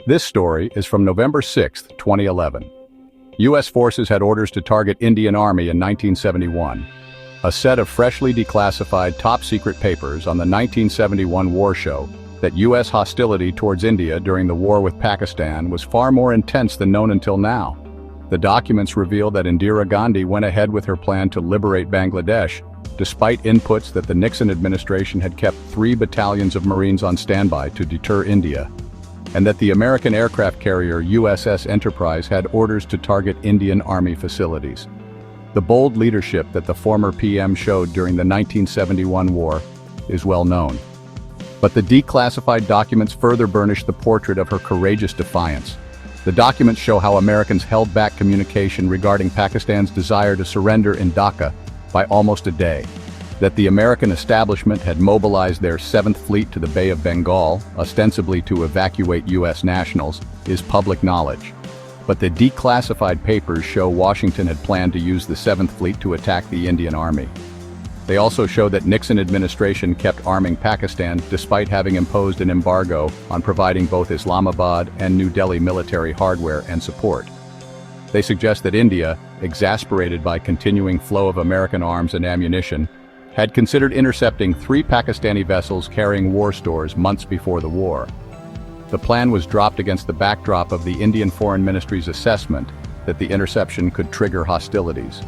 This story is from November 6, 2011. U.S. forces had orders to target Indian Army in 1971. A set of freshly declassified top-secret papers on the 1971 war show that U.S. hostility towards India during the war with Pakistan was far more intense than known until now. The documents reveal that Indira Gandhi went ahead with her plan to liberate Bangladesh, despite inputs that the Nixon administration had kept 3 battalions of Marines on standby to deter India, and that the American aircraft carrier USS Enterprise had orders to target Indian Army facilities. The bold leadership that the former PM showed during the 1971 war is well known. But the declassified documents further burnish the portrait of her courageous defiance. The documents show how Americans held back communication regarding Pakistan's desire to surrender in Dhaka by almost a day, that the American establishment had mobilized their 7th Fleet to the Bay of Bengal, ostensibly to evacuate U.S. nationals, is public knowledge. But the declassified papers show Washington had planned to use the 7th Fleet to attack the Indian Army. They also show that Nixon administration kept arming Pakistan despite having imposed an embargo on providing both Islamabad and New Delhi military hardware and support. They suggest that India, exasperated by continuing flow of American arms and ammunition, had considered intercepting 3 Pakistani vessels carrying war stores months before the war. The plan was dropped against the backdrop of the Indian Foreign Ministry's assessment that the interception could trigger hostilities.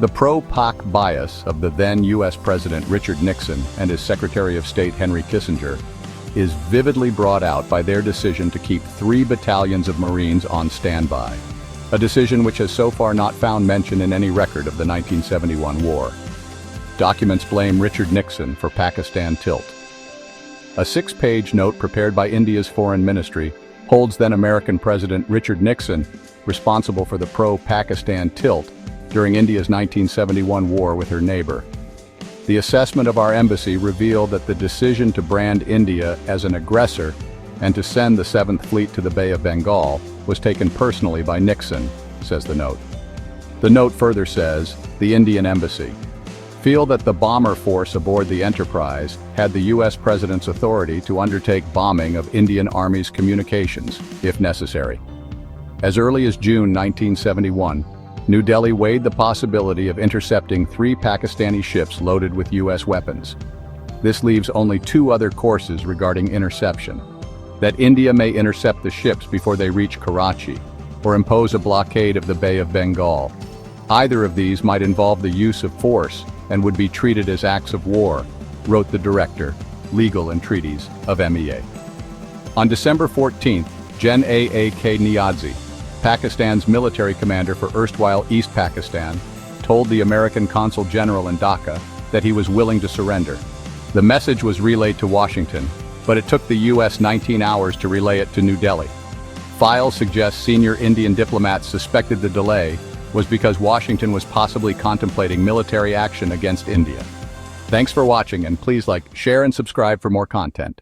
The pro-Pak bias of the then U.S. President Richard Nixon and his Secretary of State Henry Kissinger is vividly brought out by their decision to keep 3 battalions of Marines on standby, a decision which has so far not found mention in any record of the 1971 war. Documents blame Richard Nixon for Pakistan tilt. A 6-page note prepared by India's foreign ministry holds then American President Richard Nixon responsible for the pro-Pakistan tilt during India's 1971 war with her neighbor. The assessment of our embassy revealed that the decision to brand India as an aggressor and to send the 7th Fleet to the Bay of Bengal was taken personally by Nixon, says the note. The note further says, the Indian embassy feel that the bomber force aboard the Enterprise had the U.S. President's authority to undertake bombing of Indian Army's communications, if necessary. As early as June 1971, New Delhi weighed the possibility of intercepting 3 Pakistani ships loaded with U.S. weapons. This leaves only 2 other courses regarding interception: that India may intercept the ships before they reach Karachi, or impose a blockade of the Bay of Bengal. Either of these might involve the use of force and would be treated as acts of war, wrote the director, Legal and Treaties, of MEA. On December 14th, Gen. A.K. Niazi, Pakistan's military commander for erstwhile East Pakistan, told the American Consul General in Dhaka that he was willing to surrender. The message was relayed to Washington, but it took the U.S. 19 hours to relay it to New Delhi. Files suggest senior Indian diplomats suspected the delay was because Washington was possibly contemplating military action against India. Thanks for watching, and please like, share and subscribe for more content.